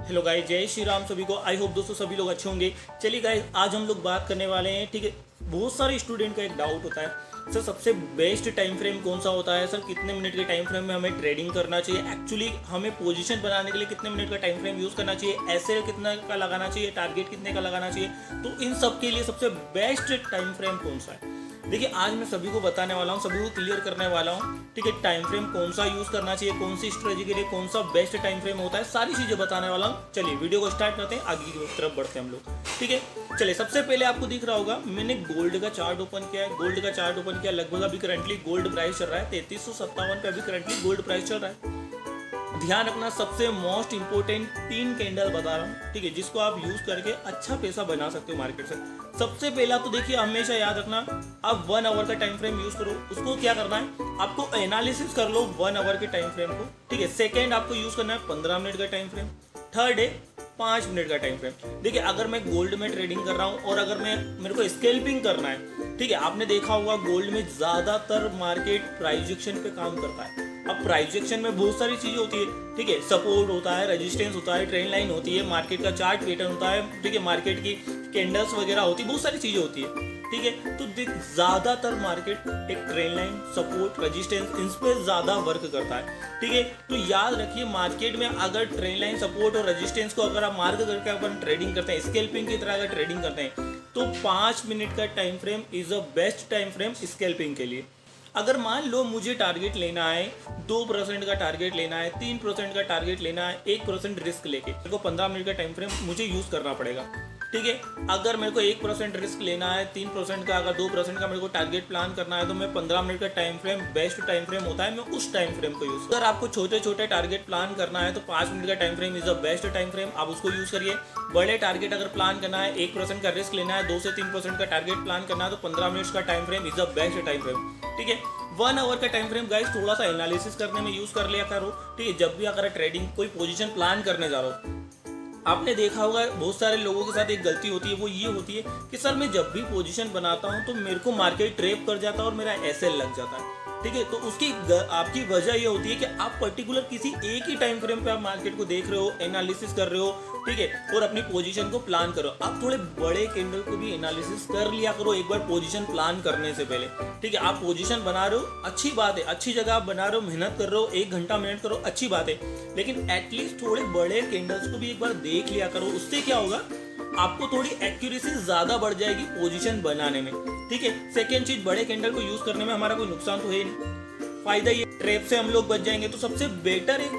Hello guys, जय श्री राम सभी को। आई होप दोस्तों सभी लोग अच्छे होंगे। चलिए गाइस, आज हम लोग बात करने वाले हैं। ठीक है, बहुत सारे स्टूडेंट का एक डाउट होता है, सर सबसे बेस्ट टाइम फ्रेम कौन सा होता है, सर कितने मिनट के टाइम फ्रेम में हमें ट्रेडिंग करना चाहिए, एक्चुअली हमें पोजीशन बनाने के लिए कितने मिनट का टाइम फ्रेम यूज़ करना चाहिए, ऐसे कितना का लगाना चाहिए, टारगेट कितने का लगाना चाहिए। तो इन सब के लिए सबसे बेस्ट टाइम फ्रेम कौन सा है, देखिए आज मैं सभी को बताने वाला हूँ, सभी को क्लियर करने वाला हूँ। ठीक है, टाइम फ्रेम कौन सा यूज़ करना चाहिए, कौन सी स्ट्रेटजी के लिए कौन सा बेस्ट टाइम फ्रेम होता है, सारी चीज़ें बताने वाला हूँ। चलिए वीडियो को स्टार्ट करते हैं, आगे की तरफ बढ़ते हैं हम लोग। ठीक है, चलिए सबसे पहले आपको दिख रहा होगा मैंने गोल्ड का चार्ट ओपन किया है। गोल्ड का चार्ट ओपन किया, लगभग अभी करंटली गोल्ड प्राइस चल रहा है 3357 पे, अभी करंटली गोल्ड प्राइस चल रहा है। ध्यान रखना, सबसे मोस्ट इंपॉर्टेंट 3 कैंडल बता रहा हूँ, ठीक है, जिसको आप यूज करके अच्छा पैसा बना सकते हो मार्केट से। सबसे पहला तो देखिए, हमेशा याद रखना, आप 1 आवर का टाइम फ्रेम यूज करो। उसको क्या करना है, आपको एनालिसिस कर लो 1 आवर के टाइम फ्रेम को। ठीक है, सेकेंड आपको यूज करना है 15 मिनट का टाइम फ्रेम, थर्ड है 5 मिनट का टाइम फ्रेम। देखिए, अगर मैं गोल्ड में ट्रेडिंग कर रहा हूँ और अगर मेरे को स्केल्पिंग करना है, ठीक है, आपने देखा होगा गोल्ड में ज्यादातर मार्केट प्राइजेक्शन पे काम करता है। अब प्राइजेक्शन में बहुत सारी चीजें होती है, ठीक है, सपोर्ट होता है, रेजिस्टेंस होता है, ट्रेंड लाइन होती है, मार्केट का चार्ट पैटर्न होता है, ठीक है, मार्केट की कैंडल्स वगैरह होती है, बहुत सारी चीजें होती है। ठीक है, तो देख ज्यादातर मार्केट एक ट्रेंड लाइन, सपोर्ट, रेजिस्टेंस, इन पे ज्यादा वर्क करता है। ठीक है, तो याद रखिए, मार्केट में अगर ट्रेंड लाइन, सपोर्ट और रेजिस्टेंस को अगर आप मार्क करके अपन ट्रेडिंग करते हैं, स्कैल्पिंग की तरह अगर ट्रेडिंग करते हैं, तो 5 मिनट का time frame is a best time frame scalping के लिए। अगर मान लो मुझे टारगेट लेना है 2% का टारगेट लेना है, 3% का टारगेट लेना है, 1% रिस्क लेके मेरे को 15 मिनट का टाइम फ्रेम मुझे यूज करना पड़ेगा। ठीक है, अगर मेरे को 1% रिस्क लेना है, 3% का, अगर 2% का मेरे को टारगेट प्लान करना है, तो मैं 15 मिनट का time frame best time frame होता है, मैं उस टाइम फ्रेम को यूज। अगर आपको छोटे छोटे टारगेट प्लान करना है तो 5 मिनट का time frame is the best time frame, आप उसको यूज करिए। बड़े टारगेट अगर प्लान करना है, 1% का रिस्क लेना है, 2 से 3% का टारगेट प्लान करना है, तो 15 मिनट्स का time frame is the best time frame. ठीक है, 1 आवर का टाइम फ्रेम गाइस थोड़ा सा एनालिसिस करने में यूज कर लिया करो। ठीक है, जब भी अगर ट्रेडिंग कोई पोजीशन प्लान करने जा रहा हो, आपने देखा होगा बहुत सारे लोगों के साथ एक गलती होती है, वो ये होती है कि सर मैं जब भी पोजीशन बनाता हूं तो मेरे को मार्केट ट्रेप कर जाता है और मेरा एसएल लग जाता है। ठीक है, तो उसकी आपकी वजह ये होती है कि आप पर्टिकुलर किसी एक ही टाइम फ्रेम पे आप मार्केट को देख रहे हो, एनालिसिस कर रहे हो, ठीक है, और अपनी पोजीशन को प्लान करो। आप थोड़े बड़े कैंडल को भी एनालिसिस कर लिया करो एक बार पोजीशन प्लान करने से पहले। ठीक है, आप पोजीशन बना रहे हो, अच्छी बात है, अच्छी जगह आप बना रहे हो, मेहनत कर रहे हो, 1 घंटा मेहनत करो, अच्छी बात है, लेकिन एटलीस्ट थोड़े बड़े कैंडल्स को भी एक बार देख लिया करो। उससे क्या होगा, आपको थोड़ी एक्यूरेसी ज्यादा बढ़ जाएगी पोजीशन बनाने में। ठीक है, सेकेंड चीज, बड़े कैंडल को यूज करने में हमारा कोई नुकसान तो है नहीं, फायदा ये ट्रैप से हम लोग बच जाएंगे। तो सबसे बेटर एक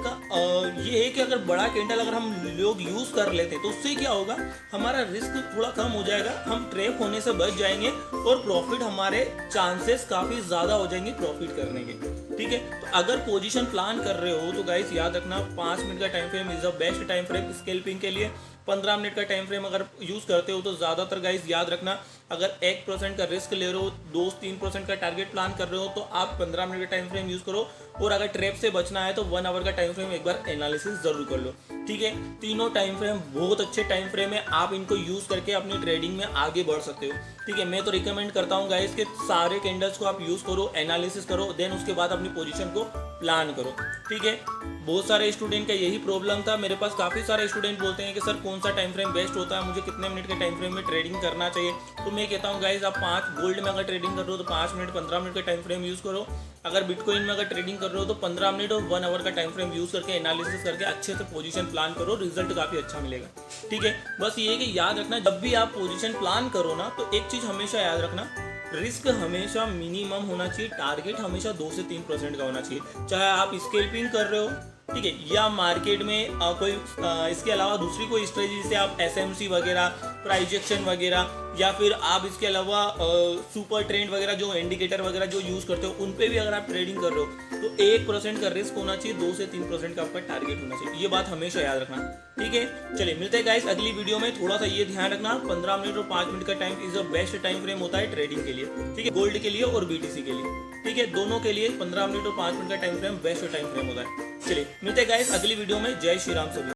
ये है कि अगर बड़ा कैंडल अगर हम लोग यूज कर लेते हैं तो उससे क्या होगा, हमारा रिस्क थोड़ा कम हो जाएगा, हम ट्रैप होने से बच जाएंगे और प्रॉफिट, हमारे चांसेस काफी ज्यादा हो जाएंगे प्रॉफिट करने के। ठीक है, तो अगर पोजीशन प्लान कर रहे हो तो गाइस याद रखना, 5 मिनट का time frame is the best time frame scalping के लिए। 15 मिनट का टाइम फ्रेम अगर यूज करते हो तो ज्यादातर गाइस याद रखना, अगर 1% का रिस्क ले रहे हो, 2-3% का टारगेट प्लान कर रहे हो, तो आप 15 मिनट का टाइम फ्रेम यूज करो। और अगर ट्रैप से बचना है तो 1 आवर का टाइम फ्रेम एक बार एनालिसिस जरूर कर लो। ठीक है, तीनों टाइम फ्रेम बहुत अच्छे टाइम फ्रेम है, आप इनको यूज करके अपनी ट्रेडिंग में आगे बढ़ सकते हो। ठीक है, मैं तो रिकमेंड करता हूँ गाइस कि सारे कैंडल्स को आप यूज करो, एनालिसिस करो, देन उसके बाद अपनी पोजीशन को प्लान करो। ठीक है, बहुत सारे स्टूडेंट का यही प्रॉब्लम था, मेरे पास काफ़ी सारे स्टूडेंट बोलते हैं कि सर कौन सा टाइम फ्रेम बेस्ट होता है, मुझे कितने मिनट के टाइम फ्रेम में ट्रेडिंग करना चाहिए। तो मैं कहता हूँ गाइस, आप 5 गोल्ड में अगर ट्रेडिंग कर रहे हो तो 5 मिनट 15 मिनट का टाइम फ्रेम यूज़ करो। अगर बिटकॉइन में अगर ट्रेडिंग कर रहे हो तो 15 मिनट और 1 आवर का टाइम फ्रेम यूज़ करके एनालिसिस करके अच्छे से पोजीशन प्लान करो, रिजल्ट काफ़ी अच्छा मिलेगा। ठीक है, बस ये कि याद रखना, जब भी आप पोजीशन प्लान करो ना, तो एक चीज़ हमेशा याद रखना, रिस्क हमेशा मिनिमम होना चाहिए, टारगेट हमेशा 2 से 3% का होना चाहिए। चाहे आप स्कैल्पिंग कर रहे हो, ठीक है, या मार्केट में कोई इसके अलावा दूसरी कोई स्ट्रेटजी, जैसे आप एसएमसी वगैरह, प्राइजेक्शन वगैरह, या फिर आप इसके अलावा सुपर ट्रेंड वगैरह जो इंडिकेटर वगैरह जो यूज़ करते हो, उन पे भी अगर आप ट्रेडिंग कर रहे हो तो 1% का रिस्क होना चाहिए, 2 से 3% का आपका टारगेट होना चाहिए, ये बात हमेशा याद रखना। ठीक है, चलिए मिलते हैं गाइस अगली वीडियो में। थोड़ा सा ये ध्यान रखना, 15 मिनट और 5 मिनट का time is the best time frame होता है ट्रेडिंग के लिए। ठीक है, गोल्ड के लिए और बीटीसी के लिए। ठीक है, दोनों के लिए 15 मिनट और 5 मिनट का time frame best time frame होता है। चलिए मिलते हैं गाइस अगली वीडियो में। जय श्री राम सभी।